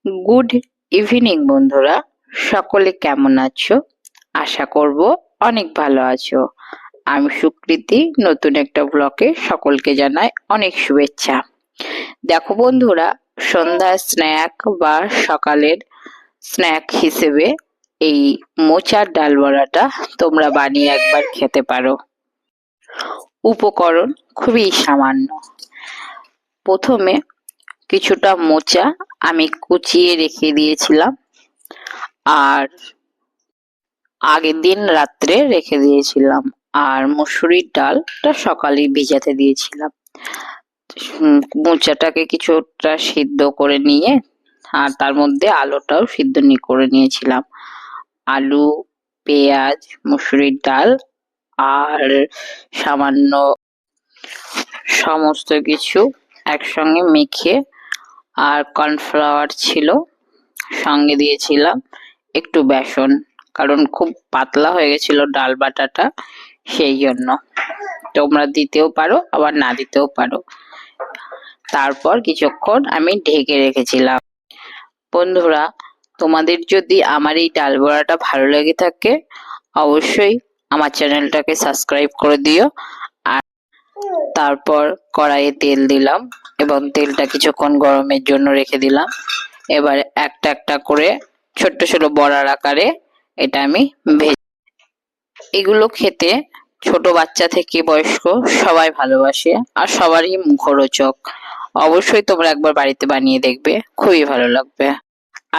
Good evening বন্ধুরা, সকলে কেমন আছো? আশা করব অনেক ভালো আছো। আমি সুকৃতি, নতুন একটা ব্লগে সকলকে জানাই অনেক শুভেচ্ছা। দেখো বন্ধুরা, সন্ধ্যার স্ন্যাক বা সকালের স্ন্যাক হিসেবে এই মোচার ডাল বড়াটা তোমরা বানিয়ে একবার খেতে পারো। উপকরণ খুবই সামান্য। প্রথমে কিছুটা মোচা আমি কুচিয়ে রেখে দিয়েছিলাম, আর আগের দিন রাত্রে রেখে দিয়েছিলাম। আর মসুরির ডালটা সকালেই ভিজাতে দিয়েছিলাম। মোচাটাকে কিছুটা সিদ্ধ করে নিয়ে, আর তার মধ্যে আলুটাও সিদ্ধ করে নিয়েছিলাম। আলু, পেঁয়াজ, মসুরির ডাল আর সামান্য সমস্ত কিছু একসঙ্গে মেখে, আর কর্নফ্লাওয়ার ছিল, সঙ্গে দিয়েছিলাম একটু বেসন, কারণ খুব পাতলা হয়ে গেছিল ডাল বাটাটা, সেই জন্য। তোমরা দিতেও পারো আবার না দিতেও পারো। তারপর কিছুক্ষণ আমি ঢেকে রেখেছিলাম। বন্ধুরা, তোমাদের যদি আমার এই ডাল বড়াটা ভালো লেগে থাকে, অবশ্যই আমার চ্যানেলটাকে সাবস্ক্রাইব করে দিও। আর তারপর কড়াইয়ে তেল দিলাম এবং তেলটা কিছুক্ষণ গরমের জন্য রেখে দিলাম। এবার একটা একটা করে ছোট্ট ছোট বড়ার আকারে এটা আমি ভেজে। এগুলো খেতে ছোট বাচ্চা থেকে বয়স্ক সবাই ভালোবাসে, আর সবারই মুখরোচক। অবশ্যই তোমরা একবার বাড়িতে বানিয়ে দেখবে, খুবই ভালো লাগবে।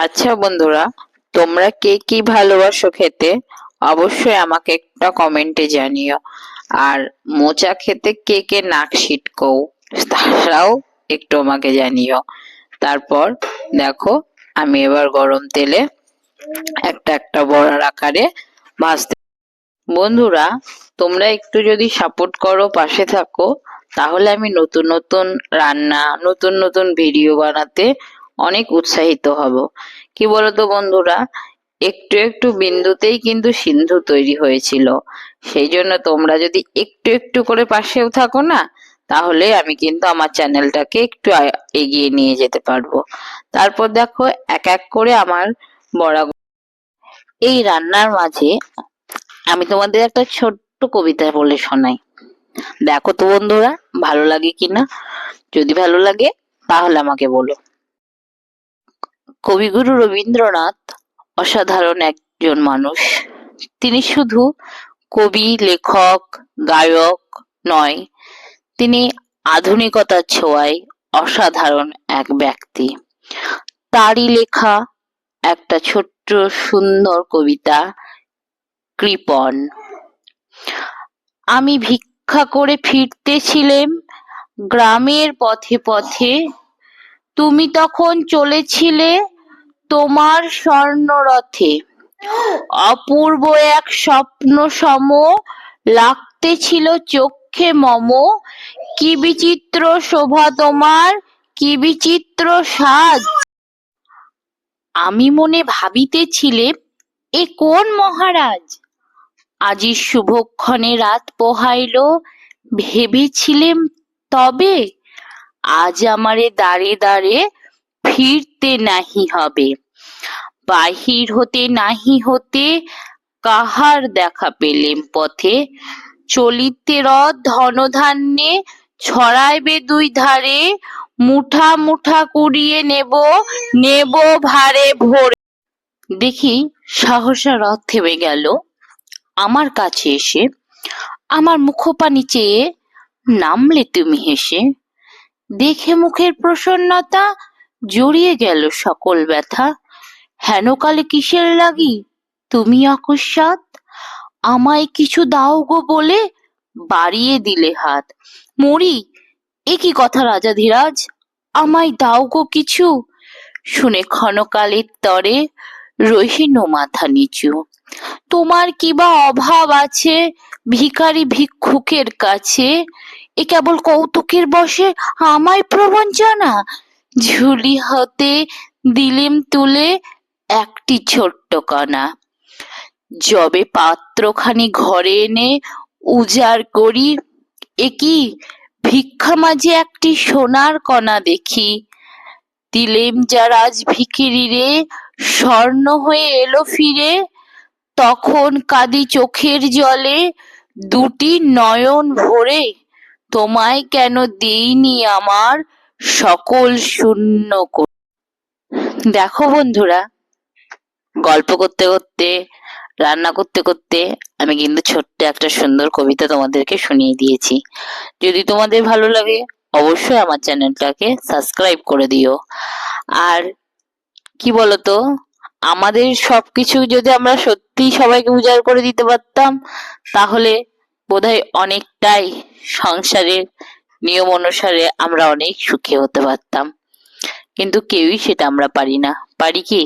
আচ্ছা বন্ধুরা, তোমরা কে কি ভালোবাসো খেতে, অবশ্যই আমাকে একটা কমেন্টে জানিও। আর মোচা খেতে কে কে নাক ছিটকো, তারাও একটু আমাকে জানিও। তারপর দেখো, আমি এবার গরম তেলে একটা একটা বড়ার আকারে ভাজতে। বন্ধুরা, তোমরা একটু যদি সাপোর্ট করো, পাশে থাকো, তাহলে আমি নতুন নতুন রান্না, নতুন নতুন ভিডিও বানাতে অনেক উৎসাহিত হব। কি বলতো বন্ধুরা, একটু একটু বিন্দুতেই কিন্তু সিন্ধু তৈরি হয়েছিল। সেই জন্য তোমরা যদি একটু একটু করে পাশেও থাকো না, তাহলে আমি কিন্তু আমার চ্যানেলটাকে একটু এগিয়ে নিয়ে যেতে পারবো। তারপর দেখো, এক এক করে আমার বড়া। এই রান্নার মাঝে আমি তোমাদের একটা ছোট্ট কবিতা বলে শোনাই। দেখো তো বন্ধুরা, ভালো লাগে কিনা। যদি ভালো লাগে তাহলে আমাকে বলো। কবিগুরু রবীন্দ্রনাথ অসাধারণ একজন মানুষ। তিনি শুধু কবি, লেখক, গায়ক নয়, তিনি আধুনিকতার ছোঁয়ায় অসাধারণ এক ব্যক্তি। তারই লেখা একটা ছোট্ট সুন্দর কবিতা, কৃপণ। আমি ভিক্ষা করে ফিরতেছিলাম গ্রামের পথে পথে, তুমি তখন চলেছিলে তোমার স্বর্ণরথে। অপূর্ব এক স্বপ্ন সম লাগতেছিল চোখে মম, কি বিচিত্র শোভা তোমার, কি বিচিত্র সাজ। আমি মনে ভাবিতেছিলাম, এ কোন মহারাজ। আজি শুভক্ষণে রাত পোহাইল, ভেবেছিলেম তবে আজ আমারে দ্বারে দ্বারে ফিরতে নাহি হবে। বাহির হতে নাহি হতে কাহার দেখা পেলেম পথে, চলিতে রথ ধনধান্যে ছড়াইবে দুই ধারে, মুঠা মুঠা কুড়িয়ে নেব, নেব ভারে ভরে। দেখি সহসা রথ থেমে গেল আমার কাছে এসে, আমার মুখপানি চেয়ে নামলে তুমি হেসে। দেখে মুখের প্রসন্নতা জড়িয়ে গেল সকল ব্যথা। হেনকালে কিসের লাগি তুমি অকস্মাৎ, আমায় কিছু দাও গো বলে বাড়িয়ে দিলে হাত। মরি, এ কি কথা রাজাধিরাজ, আমায় দাও গো কিছু। শুনে ক্ষণকালের তরে রহিল মাথা নিচু। তোমার কি বা অভাব আছে ভিখারি ভিক্ষুকের কাছে, এ কেবল কৌতুকের বশে আমায় প্রবঞ্চনা। ঝুলি হতে দিলেম তুলে একটি ছোট্ট কণা, যবে পাত্রখানি ঘরে এনে উজাড় করি, এ কি ভিক্ষা মাঝে একটি সোনার কণা দেখি। দিলেম যার আজ ভিখিরি রে, স্বর্ণ হয়ে এলো ফিরে, তখন কাঁদি চোখের জলে, দুটি নয়ন ভরে, তোমায় কেন দিইনি আমার সকল শূন্য করে। দেখো বন্ধুরা, গল্প করতে করতে, রান্না করতে করতে আমি কিন্তু ছোট্ট একটা সুন্দর কবিতা তোমাদেরকে শুনিয়ে দিয়েছি। যদি তোমাদের ভালো লাগে অবশ্যই আমার চ্যানেলটাকে সাবস্ক্রাইব করে দিও। আর কি বলতো, আমাদের সবকিছু যদি আমরা সত্যি সবাইকে উজাড় করে দিতে পারতাম, তাহলে বোধহয় অনেকটাই সংসারের নিয়ম অনুসারে আমরা অনেক সুখী হতে পারতাম। কিন্তু কেউই সেটা আমরা পারি না। পারি কি?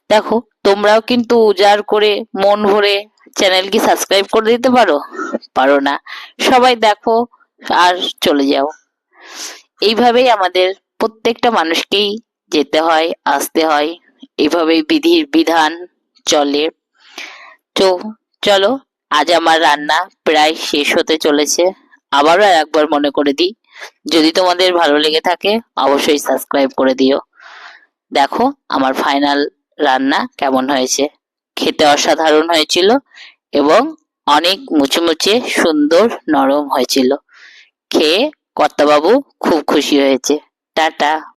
দেখো, তোমরাও কিন্তু উজাড় করে মন ভরে চ্যানেল কি সাবস্ক্রাইব করে দিতে পারো? পারো না। সবাই দেখো আর চলে যাও। এইভাবেই আমাদের প্রত্যেকটা মানুষকেই যেতে হয়, আসতে হয়, এইভাবেই বিধির বিধান চলে। তো চলো, আজ আমার রান্না প্রায় শেষ হতে চলেছে। আবারও একবার মনে করে দিই, যদি তোমাদের ভালো লেগে থাকে অবশ্যই সাবস্ক্রাইব করে দিও। দেখো আমার ফাইনাল রান্না কেমন হয়েছে। খেতে অসাধারণ হয়েছিল এবং অনেক মুচমুচে সুন্দর নরম হয়েছিল। খেয়ে কর্তাবাবু খুব খুশি হয়েছে। টাটা।